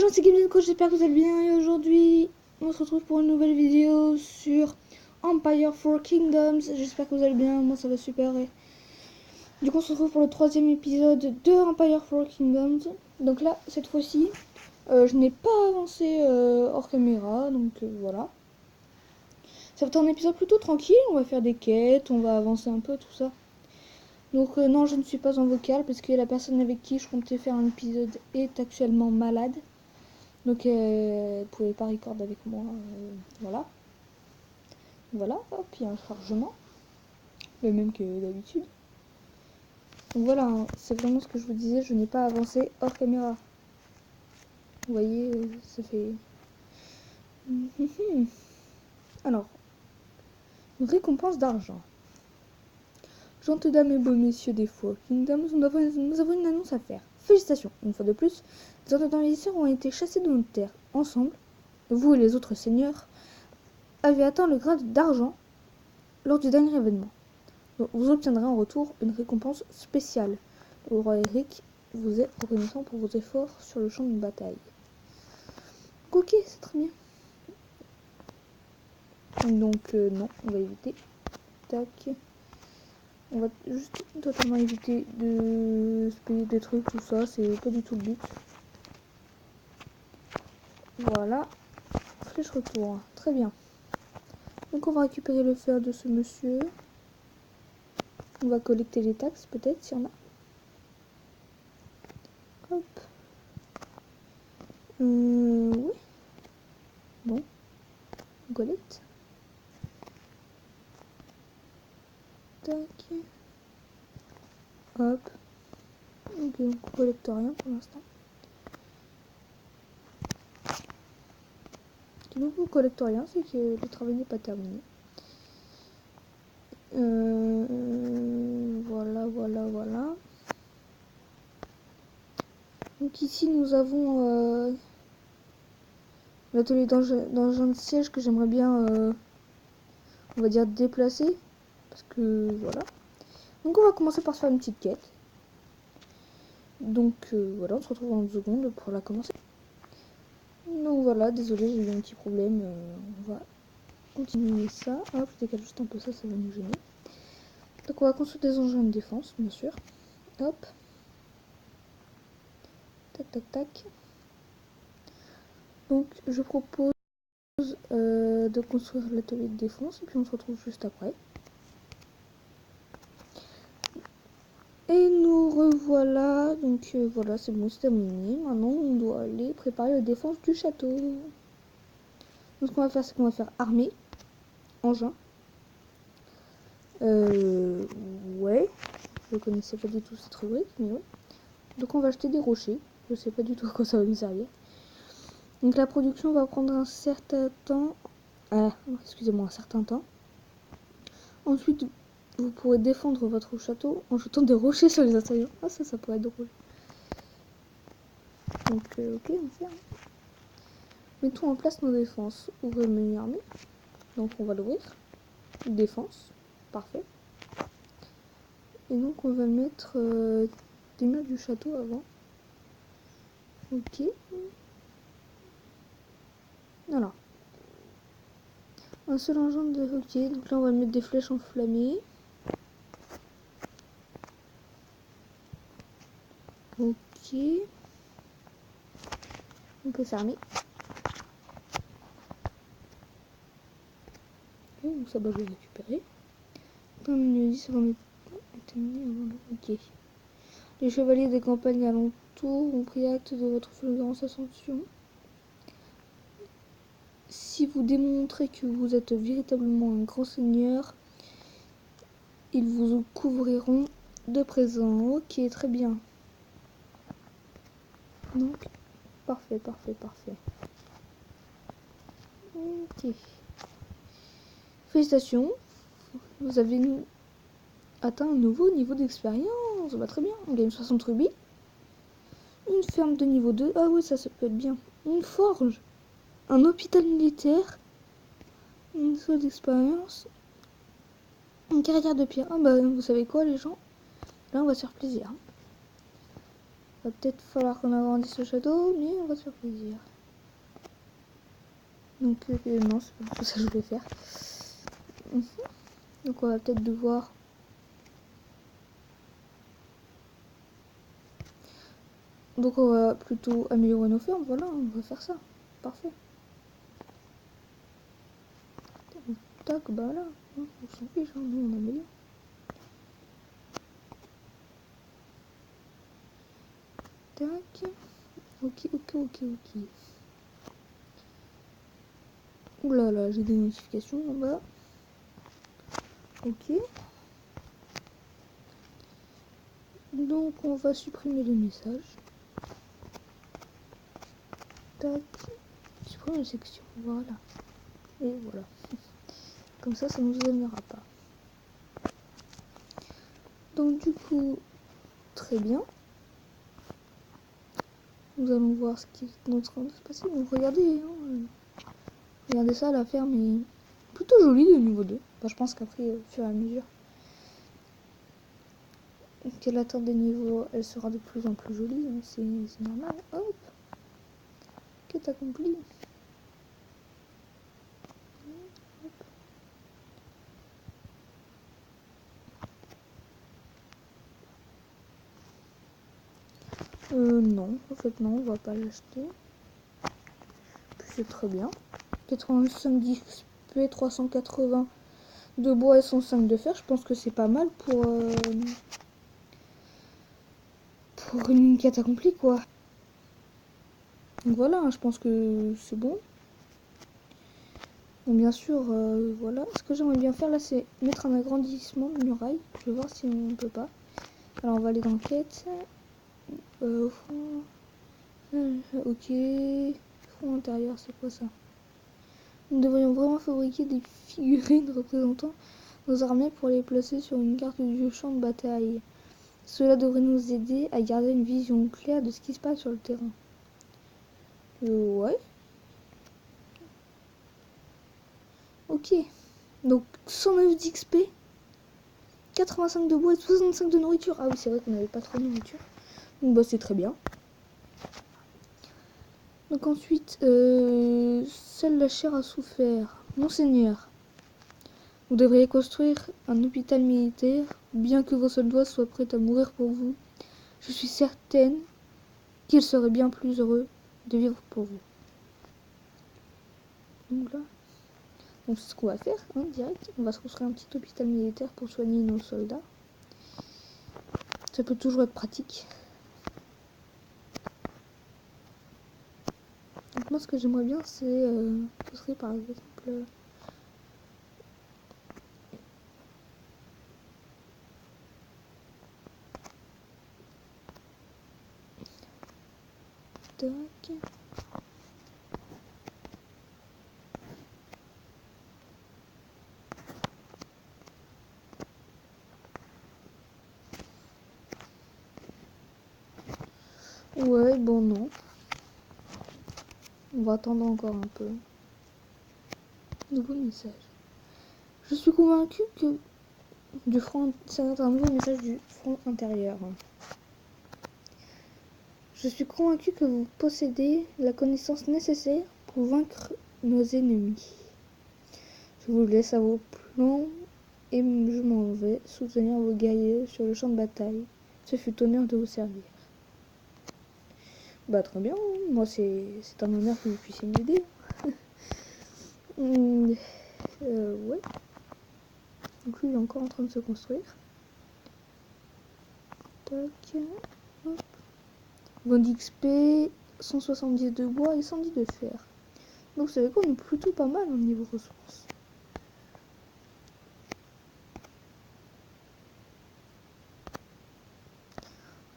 gens, c'est Gameplay Coach, j'espère que vous allez bien et aujourd'hui on se retrouve pour une nouvelle vidéo sur Empire 4 Kingdoms. J'espère que vous allez bien, moi ça va super. Et du coup on se retrouve pour le troisième épisode de Empire 4 Kingdoms. Donc là, cette fois-ci, je n'ai pas avancé hors caméra, donc voilà. Ça va être un épisode plutôt tranquille, on va faire des quêtes, on va avancer un peu, tout ça. Donc non, je ne suis pas en vocal parce que la personne avec qui je comptais faire un épisode est actuellement malade. Donc elle pouvait pas recorder avec moi, voilà. Voilà, hop, il y a un chargement, le même que d'habitude. Donc voilà, hein, c'est vraiment ce que je vous disais, je n'ai pas avancé hors caméra. Vous voyez, ça fait... Alors, une récompense d'argent. Gentes dames et beaux messieurs des Four Kingdoms, nous avons une annonce à faire. Félicitations, une fois de plus, des ordres d'envahisseurs ont été chassés de notre terre. Ensemble, vous et les autres seigneurs avez atteint le grade d'argent lors du dernier événement. Vous obtiendrez en retour une récompense spéciale. Le roi Eric vous est reconnaissant pour vos efforts sur le champ de bataille. Ok, c'est très bien. Donc non, on va éviter. Tac. On va juste totalement éviter de se payer des trucs, tout ça, c'est pas du tout le but. Voilà. Flèche retour. Très bien. Donc on va récupérer le fer de ce monsieur. On va collecter les taxes peut-être s'il y en a. Hop. Oui. Bon. On collecte. Tac. Hop. Ok, on collecte rien pour l'instant. Si vous ne collectez rien, c'est que le travail n'est pas terminé. Voilà. Donc ici nous avons l'atelier d'engin de siège que j'aimerais bien, on va dire, déplacer. Parce que voilà. Donc on va commencer par se faire une petite quête. Donc voilà, on se retrouve en 2 secondes pour la commencer. Donc voilà, désolé, j'ai eu un petit problème. On va continuer ça. Hop, je décale juste un peu ça, ça va nous gêner. Donc on va construire des engins de défense, bien sûr. Hop. Tac. Donc je propose de construire l'atelier de défense et puis on se retrouve juste après. Et nous revoilà, donc voilà, c'est bon, c'est terminé. Maintenant on doit aller préparer la défense du château. Donc ce qu'on va faire, c'est qu'on va faire armée, engin. Ouais, je connaissais pas du tout cette rubrique, mais ouais. Donc on va acheter des rochers, je sais pas du tout à quoi ça va nous servir. Donc la production va prendre un certain temps. Excusez-moi, un certain temps. Ensuite, vous pourrez défendre votre château en jetant des rochers sur les assaillants. Ah, ça pourrait être drôle. Donc, ok, on fait. Mettons en place nos défenses. Ouvrir le menu armée. Donc, on va l'ouvrir. Défense. Parfait. Et donc, on va mettre des murs du château avant. Ok. Alors. Un seul engin de hockey. Donc là, on va mettre des flèches enflammées. Ok. On peut s'armer. Ok, donc ça va le récupérer. Dans le menu 10, on va mettre... Ok. Les chevaliers des campagnes alentours ont pris acte de votre fulgurante ascension. Si vous démontrez que vous êtes véritablement un grand seigneur, ils vous couvriront de présents. Ok, très bien. Donc, parfait. Ok. Félicitations. Vous avez atteint un nouveau niveau d'expérience. Bah, très bien. On gagne 60 rubis. Une ferme de niveau 2. Ah oui, ça peut être bien. Une forge. Un hôpital militaire. Une zone d'expérience. Une carrière de pierre. Ah bah, vous savez quoi, les gens? Là, on va se faire plaisir. Va peut-être falloir qu'on agrandisse le château, mais on va se faire plaisir. Donc non, c'est pas du tout ça que je voulais faire. Donc on va peut-être devoir... Donc on va plutôt améliorer nos fermes, voilà, on va faire ça. Parfait. Tac, bah là, on s'en fiche, hein, nous on améliore. Tac. Ok. Ouh là là, j'ai des notifications en bas. Ok. Donc on va supprimer les messages. Tac. Supprimer la section, voilà. Et voilà. Comme ça nous gênera pas. Donc du coup, très bien. Nous allons voir ce qui est en train de se passer. Donc regardez, hein, regardez ça, la ferme est plutôt jolie de niveau 2. Enfin, je pense qu'après, au fur et à mesure qu'elle atteint des niveaux, elle sera de plus en plus jolie. Hein, c'est normal. Hop, quête accomplie. Non, en fait non, on va pas l'acheter. C'est très bien. 85 d'XP, 380 de bois et 105 de fer. Je pense que c'est pas mal pour une quête accomplie, quoi. Donc voilà, hein, je pense que c'est bon. Donc bien sûr, voilà. Ce que j'aimerais bien faire là, c'est mettre un agrandissement de muraille. Je vais voir si on peut pas. Alors on va aller dans quête. Ok. Front intérieur, c'est quoi ça? Nous devrions vraiment fabriquer des figurines représentant nos armées pour les placer sur une carte du champ de bataille. Cela devrait nous aider à garder une vision claire de ce qui se passe sur le terrain. Ouais. Ok. Donc 109 d'XP, 85 de bois et 65 de nourriture. Ah oui, c'est vrai qu'on n'avait pas trop de nourriture. Donc bah c'est très bien. Donc ensuite, seule la chair a souffert. Monseigneur, vous devriez construire un hôpital militaire, bien que vos soldats soient prêts à mourir pour vous. Je suis certaine qu'ils seraient bien plus heureux de vivre pour vous. Donc là, donc c'est ce qu'on va faire, hein, direct. On va se construire un petit hôpital militaire pour soigner nos soldats. Ça peut toujours être pratique. Donc moi, ce que j'aimerais bien, c'est ce serait par exemple tac. Ouais, bon non. On va attendre encore un peu. Nouveau message. Je suis convaincue que du front, c'est un nouveau message du front intérieur. Je suis convaincue que vous possédez la connaissance nécessaire pour vaincre nos ennemis. Je vous laisse à vos plans et je m'en vais soutenir vos guerriers sur le champ de bataille. Ce fut honneur de vous servir. Bah très bien, moi c'est un honneur que vous puissiez m'aider. Ouais. Donc lui il est encore en train de se construire. Tac. Hop. 20 d'XP, 170 de bois et 110 de fer. Donc vous savez quoi, on est plutôt pas mal au niveau ressources.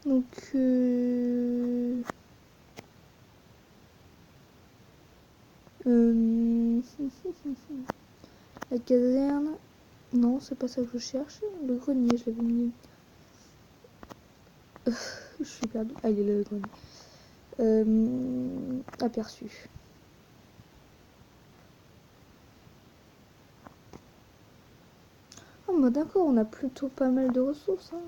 Donc la caserne, non c'est pas ça que je cherche. Le grenier, je l'avais mis. Je suis perdue. Ah, il est là le grenier. Aperçu. Oh bah d'accord, on a plutôt pas mal de ressources. Hein.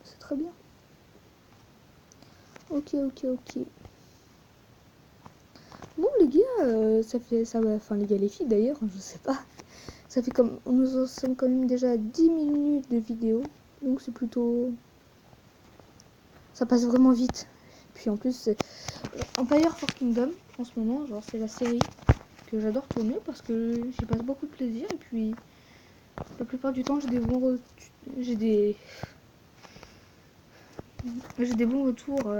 C'est très bien. Ok. Bon les gars, ça fait ça va. Enfin les gars, les filles d'ailleurs, je sais pas. Ça fait comme nous en sommes quand même déjà à 10 minutes de vidéo. Donc c'est plutôt. Ça passe vraiment vite. Puis en plus c'est Empire for Kingdom en ce moment, genre c'est la série que j'adore tourner parce que j'y passe beaucoup de plaisir et puis la plupart du temps j'ai des bons j'ai des bons retours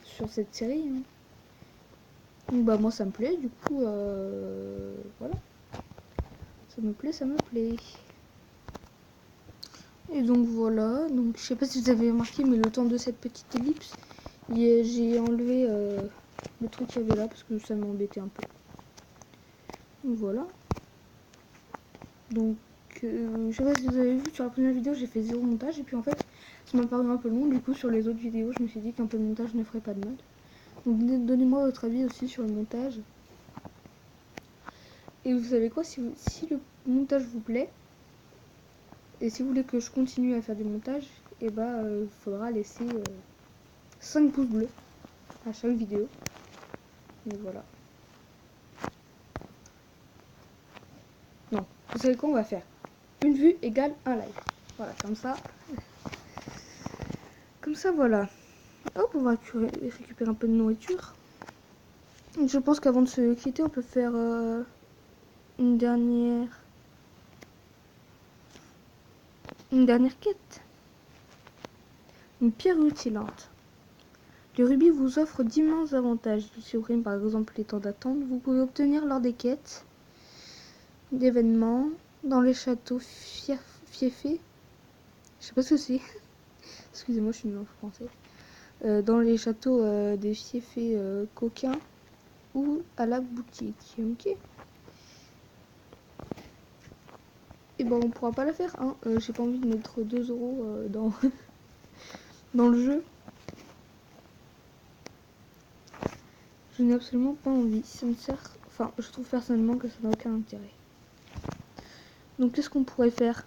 sur cette série. Hein. Donc bah moi ça me plaît, du coup voilà. Ça me plaît. Et donc voilà, donc je sais pas si vous avez remarqué, mais le temps de cette petite ellipse, j'ai enlevé le truc qu'il y avait là parce que ça m'embêtait un peu. Donc voilà. Donc je sais pas si vous avez vu sur la première vidéo, j'ai fait 0 montage et puis en fait ça m'a paru un peu long, du coup sur les autres vidéos je me suis dit qu'un peu de montage ne ferait pas de mal. Donc donnez-moi votre avis aussi sur le montage. Et vous savez quoi, si le montage vous plaît, et si vous voulez que je continue à faire du montage, et bah il faudra laisser 5 pouces bleus à chaque vidéo. Et voilà. Non, vous savez quoi, on va faire une vue égale un like. Voilà, comme ça. Comme ça, voilà. Hop, on va récupérer un peu de nourriture. Je pense qu'avant de se quitter, on peut faire une dernière quête. Une pierre rutilante. Le rubis vous offre d'immenses avantages. Il supprime par exemple les temps d'attente. Vous pouvez obtenir lors des quêtes, d'événements, dans les châteaux fiefés. Je sais pas ce que c'est. Excusez-moi, je suis nulle en français. Dans les châteaux des fiefés coquins ou à la boutique. Ok. Et ben on pourra pas la faire. Hein. J'ai pas envie de mettre 2 euros dans dans le jeu. Je n'ai absolument pas envie. Ça me sert. Enfin, je trouve personnellement que ça n'a aucun intérêt. Donc qu'est-ce qu'on pourrait faire?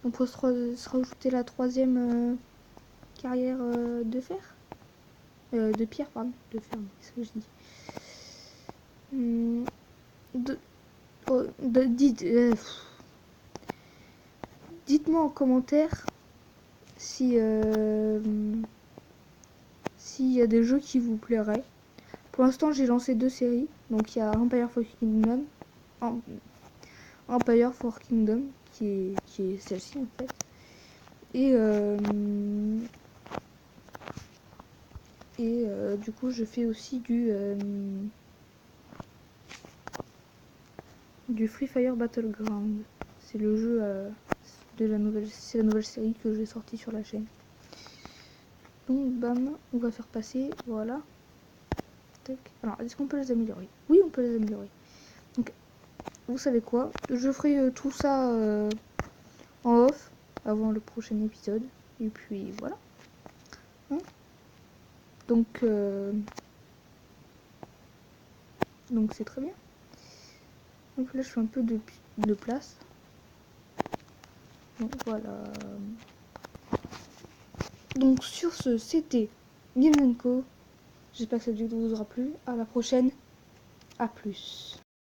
On pourrait se rajouter la 3e carrière de fer. De pierre, pardon. De fer, c'est ce que je dis. Dites-moi en commentaire si s'il y a des jeux qui vous plairaient. Pour l'instant, j'ai lancé 2 séries. Donc il y a Empire for Kingdom, Empire for Kingdom qui est celle-ci en fait. Et du coup, je fais aussi du Free Fire Battleground. C'est le jeu de la nouvelle série que j'ai sortie sur la chaîne. Donc bam, on va faire passer, voilà. Tac. Alors, est-ce qu'on peut les améliorer? Oui, on peut les améliorer. Donc, vous savez quoi? Je ferai tout ça en off avant le prochain épisode. Et puis voilà. Hein, donc c'est très bien. Donc là, je fais un peu de place. Donc voilà. Donc sur ce, c'était Games & Co. J'espère que cette vidéo vous aura plu. À la prochaine. À plus.